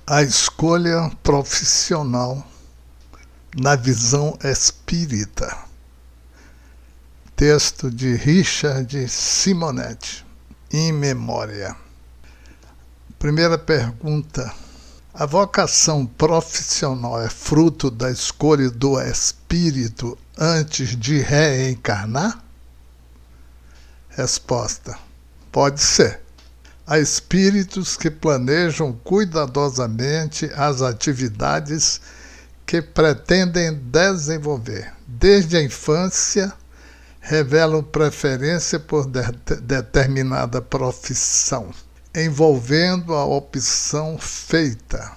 A escolha profissional na visão espírita. Texto de Richard Simonetti, In Memória. Primeira pergunta: a vocação profissional é fruto da escolha do espírito antes de reencarnar? Resposta: pode ser. Há espíritos que planejam cuidadosamente as atividades que pretendem desenvolver. Desde a infância, revelam preferência por determinada profissão, envolvendo a opção feita.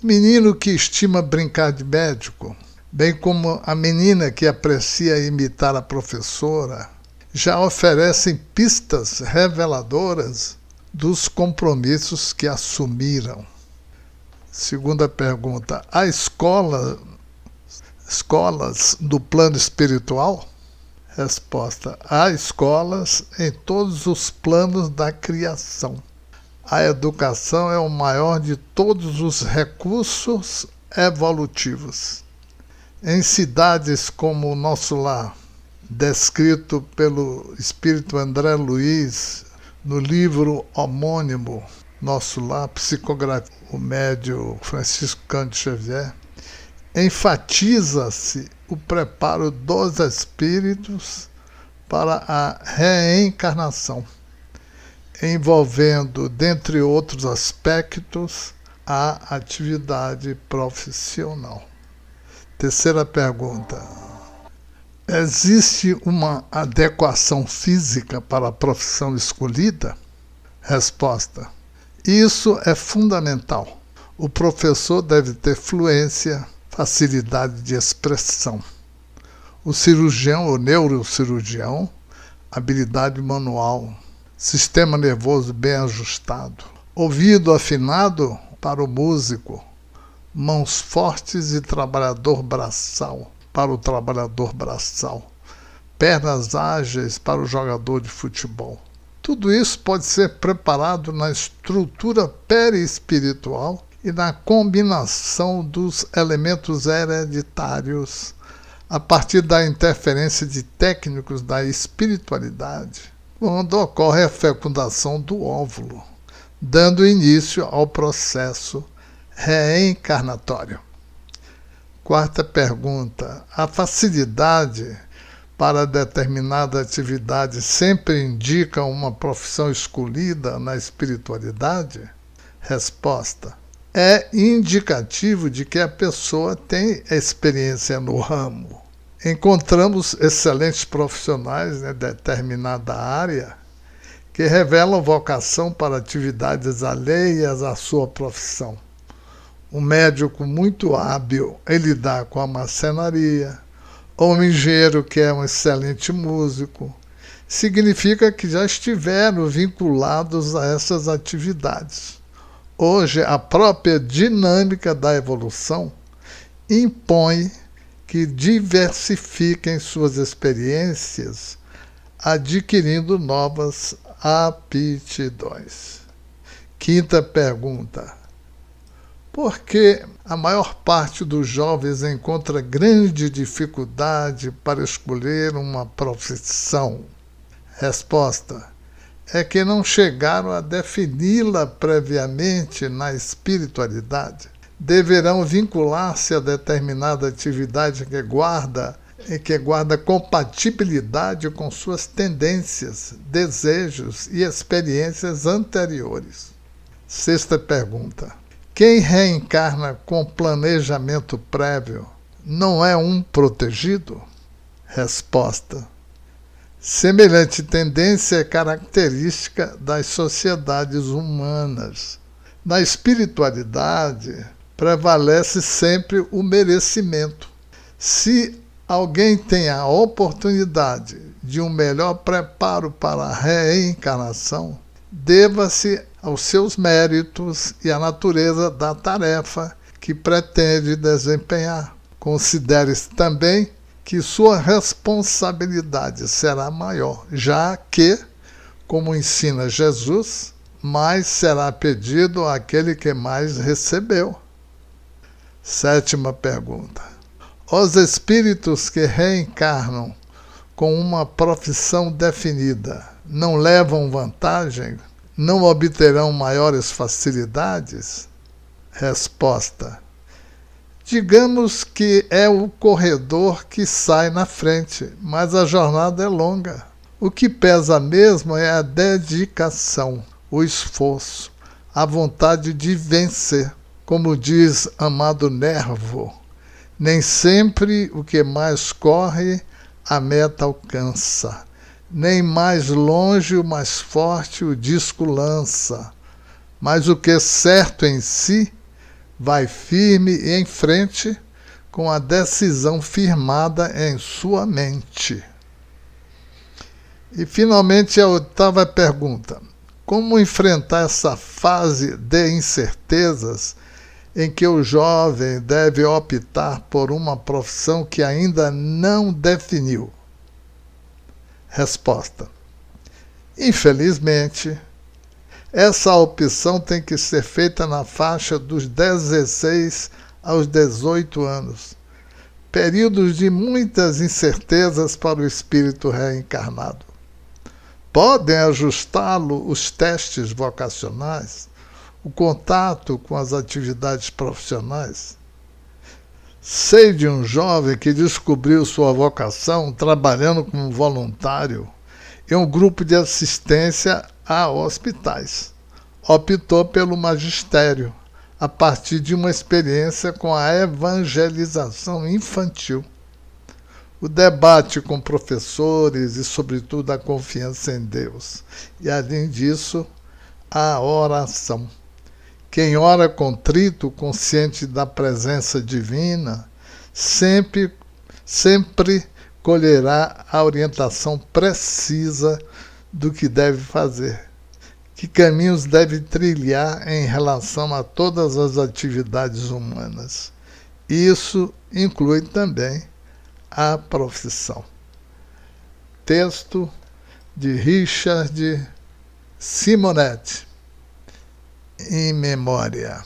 O menino que estima brincar de médico, bem como a menina que aprecia imitar a professora, já oferecem pistas reveladoras dos compromissos que assumiram. Segunda pergunta: há escolas do plano espiritual? Resposta: há escolas em todos os planos da criação. A educação é o maior de todos os recursos evolutivos. Em cidades como o nosso lar, descrito pelo espírito André Luiz no livro homônimo Nosso Lar, psicografia o médium Francisco Cândido Xavier, enfatiza-se o preparo dos espíritos para a reencarnação, envolvendo, dentre outros aspectos, a atividade profissional. Terceira pergunta: existe uma adequação física para a profissão escolhida? Resposta: isso é fundamental. O professor deve ter fluência, facilidade de expressão. O cirurgião ou neurocirurgião, habilidade manual, sistema nervoso bem ajustado, ouvido afinado para o músico, mãos fortes e trabalhador braçal para o trabalhador braçal, pernas ágeis para o jogador de futebol. Tudo isso pode ser preparado na estrutura perispiritual e na combinação dos elementos hereditários, a partir da interferência de técnicos da espiritualidade, quando ocorre a fecundação do óvulo, dando início ao processo reencarnatório. Quarta pergunta: a facilidade para determinada atividade sempre indica uma profissão escolhida na espiritualidade? Resposta: é indicativo de que a pessoa tem experiência no ramo. Encontramos excelentes profissionais em determinada área que revelam vocação para atividades alheias à sua profissão. Um médico muito hábil em lidar com a marcenaria, ou um engenheiro que é um excelente músico, significa que já estiveram vinculados a essas atividades. Hoje, a própria dinâmica da evolução impõe que diversifiquem suas experiências, adquirindo novas aptidões. Quinta pergunta: por que a maior parte dos jovens encontra grande dificuldade para escolher uma profissão? Resposta: é que não chegaram a defini-la previamente na espiritualidade. Deverão vincular-se a determinada atividade que guarda compatibilidade com suas tendências, desejos e experiências anteriores. Sexta pergunta: quem reencarna com planejamento prévio não é um protegido? Resposta: semelhante tendência é característica das sociedades humanas. Na espiritualidade, prevalece sempre o merecimento. Se alguém tem a oportunidade de um melhor preparo para a reencarnação, deva-se aos seus méritos e à natureza da tarefa que pretende desempenhar. Considere-se também que sua responsabilidade será maior, já que, como ensina Jesus, mais será pedido àquele que mais recebeu. 7ª pergunta. Os espíritos que reencarnam com uma profissão definida não levam vantagem? Não obterão maiores facilidades? Resposta. Digamos que é o corredor que sai na frente, mas a jornada é longa. O que pesa mesmo é a dedicação, o esforço, a vontade de vencer. Como diz Amado Nervo, nem sempre o que mais corre a meta alcança, nem mais longe o mais forte o disco lança, mas o que é certo em si vai firme e em frente, com a decisão firmada em sua mente. E, finalmente, a 8ª pergunta. Como enfrentar essa fase de incertezas em que o jovem deve optar por uma profissão que ainda não definiu? Resposta. Infelizmente, essa opção tem que ser feita na faixa dos 16 aos 18 anos, períodos de muitas incertezas para o espírito reencarnado. Podem ajustá-lo os testes vocacionais, o contato com as atividades profissionais. Sei de um jovem que descobriu sua vocação trabalhando como voluntário em um grupo de assistência a hospitais. Optou pelo magistério, a partir de uma experiência com a evangelização infantil. O debate com professores e, sobretudo, a confiança em Deus. E, além disso, a oração. Quem ora contrito, consciente da presença divina, sempre colherá a orientação precisa do que deve fazer, que caminhos deve trilhar em relação a todas as atividades humanas. Isso inclui também a profissão. Texto de Richard Simonetti, em memória.